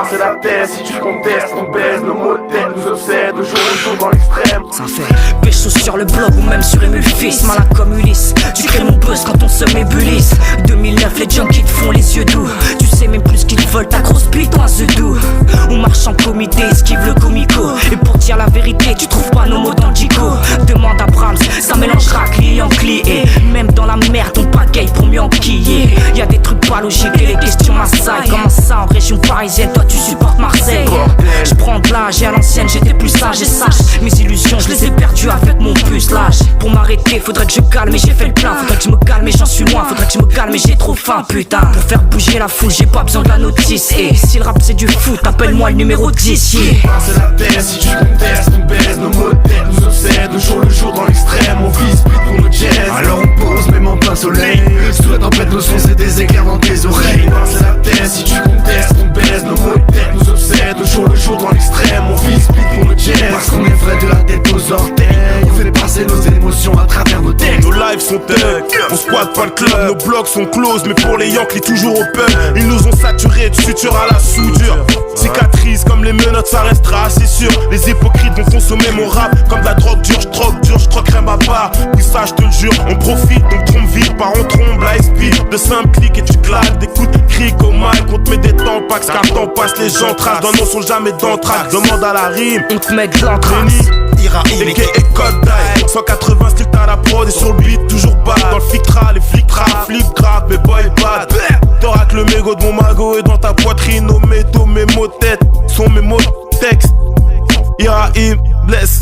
c'est la tête. Si tu contestes, on baise. Nos mots de tête nous obsèdent au jour le jour dans l'extrême. Ça fait pécho sur le blog ou même sur Emufis. Malin comme Ulysse, tu crées mon buzz quand on se m'ébulise. 2009, les junkies te font les yeux doux. Tu sais même plus ce qu'ils veulent, ta grosse bite dans The Do. On marche en comité, esquive le comico. Et pour dire la vérité, tu trouves pas nos mots dans le Jico. Demande à Brahms, ça mélangera client et même dans la merde on pagaille pour mieux enquiller. Y'a des trucs pas logiques et les questions m'assaillent. Comment ça en région parisienne, toi tu supportes Marseille? Je prends de l'âge et à l'ancienne j'étais plus sage et sache. Mes illusions je les ai perdues avec mon pucelage. Pour m'arrêter faudrait que je calme et j'ai fait le plein. Faudrait que je me calme et j'en suis loin. Faudrait que je me calme et j'ai trop faim putain. Pour faire bouger la foule j'ai pas besoin de la notice. Et si le rap c'est du foot, appelle-moi le numéro 10 yeah. C'est la tête, si tu contestes, on baise. Nos mots de tête nous obsèdent au jour le jour dans l'extrême. On vise plus pour nos jazz. Alors on pose même en plein soleil. Sous la tempête le son c'est des éclairs dans tes oreilles. C'est la tête, si tu contestes, on baise. Nos mots de tête nous obsèdent au jour le jour dans l'extrême. On vise plus pour nos jazz. Parce qu'on est vrai de la tête aux orteils. On fait passer nos émotions à travers nos textes. Nos lives sont tech, on squatte pas le club. Nos blogs sont close, mais pour les Yankees toujours open. Ils nous ont saturés de suture à la soudure. Cicatrices comme les menottes, ça restera assez sûr. Les hypocrites vont consommer mon rap comme de la drogue dure. Je troquerai ma part, oui ça je te le jure. On profite, on trompe vite, par on trompe la SP. De simples clics et tu claques, des coups de cric au mic. On te met des temps pax, car le temps passe, les gens tracent. Dans nos sont jamais d'entraque, demande à la rime. On te met de l'entraque. Et code die 180 strict à la prod et sur le beat toujours bas. Dans le fictra, les flics trap, flip grave, mais boy bad. T'auras le mégot de mon magot et dans ta poitrine. Nos métaux, mes mots de tête sont mes mots de texte. Iraïm, bless.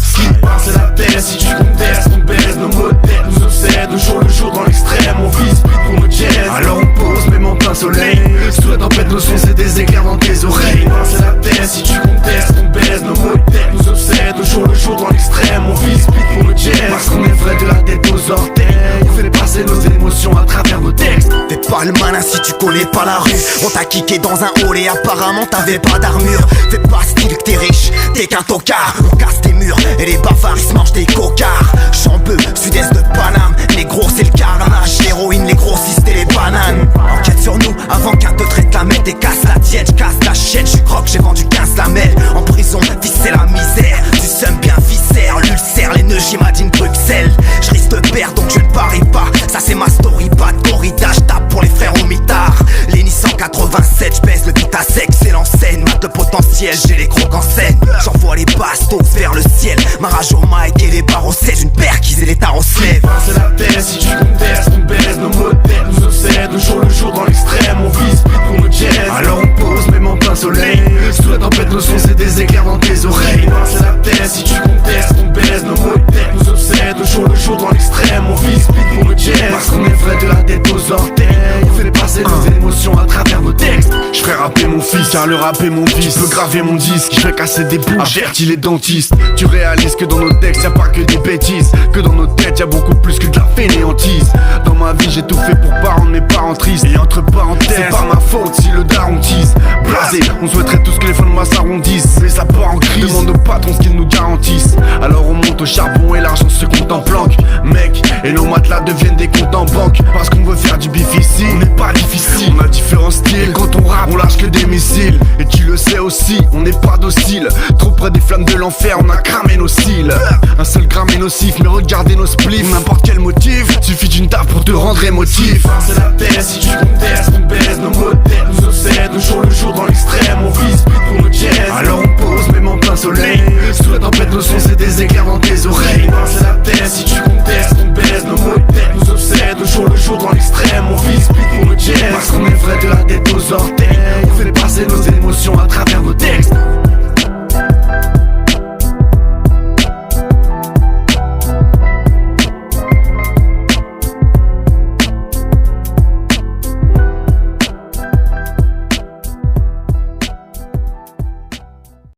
C'est la tête, si tu contestes, on baise. Nos mots de tête nous obsèdent au jour le jour dans l'extrême. On vise plus pour nos jazz. Alors on pose même en plein soleil. Sous la tempête le son c'est des éclairs dans tes oreilles. C'est la tête, si tu contestes, on baise. Nos mots de tête nous obsèdent au jour le jour dans l'extrême. On vise plus pour nos jazz. Parce qu'on est vrai de la tête aux orteils. On fait passer nos émotions à travers nos textes. T'es pas le malin si tu connais pas la rue. On t'a kické dans un hall et apparemment t'avais pas d'armure. Fais pas style que t'es riche, t'es qu'un tocard. On casse tes murs et les bavards ils se mangent des cocards. Chambeux, sud-est de Paname. Les gros c'est le carnage, l'héroïne, les grossistes et les bananes. Enquête sur nous avant qu'un te traite la mette. Et casse la tienne, j'casse ta chaîne. J'suis croque, j'ai vendu 15 lamelles. En prison, fils c'est la misère. Du seum bien viscère, l'ulcère, les nœuds j'imagine Bruxelles. J'risque de perdre donc je ne parie pas. Ça c'est ma story, pas de corrida. J'tape pour les frères au mitard. Les Nissan 87, j'baisse le vite à sec. C'est l'enseigne, mate le potentiel, j'ai les crocs en scène. J'envoie les bastos vers le ciel. Ma rage au mic et les barres au siège. Une perquise et les tarots se lèvent. C'est la tête, si tu contestes, on baise. Nos mots de tête nous obsèdent au jour le jour dans l'extrême. On vise plus pour nos jazz. Alors on pose même en plein soleil. Sous la tempête le son c'est des éclairs dans tes oreilles. C'est la tête, si tu contestes, on baise. Nos mots de tête nous obsèdent au jour le jour dans l'extrême. On vise plus pour nos jazz. Parce qu'on est vrai de la tête aux orteils. On fait passer nos émotions à travers nos textes. Je ferai rapper mon fils car le rap est mon vice. Tu peux graver mon disque, je vais casser des bouches. Avertis les dentistes. Tu réalises que dans nos textes y'a pas que des bêtises. Que dans nos têtes y'a beaucoup plus que de la fainéantise. Dans ma vie j'ai tout fait pour pas rendre mes parents tristes. Et entre parenthèses, c'est pas ma faute si le daron tease. Blasé, on souhaiterait tous que les fins de mois s'arrondissent. Mais ça part en crise, demande aux patrons ce qu'ils nous garantissent. Alors on monte au charbon et l'argent se compte en planque. Mec, et nos matelas deviennent des comptes en banque. Parce qu'on veut faire du bif ici, on n'est pas difficile. On a différents styles, quand on rappe on lâche que des missiles. Et tu le sais aussi, on n'est pas docile. Trop près des flammes de l'enfer, on a cramé nos cils. Un seul gramme est nocif, mais regardez nos spliffs. N'importe quel motif, suffit d'une taf pour te rendre émotif. C'est la tête, si tu contestes, on baise. Nos mots de tête nous obsèdent au jour le jour dans l'extrême. On vise plus pour nos jazz. Alors on pose même en plein soleil. Sous la tempête le son c'est des éclairs dans tes oreilles. C'est la tête, si tu contestes, on baise. Nos mots de tête nous obsèdent au jour le jour dans l'extrême. On vise plus pour nos jazz. Parce qu'on est vrai de la tête aux orteils.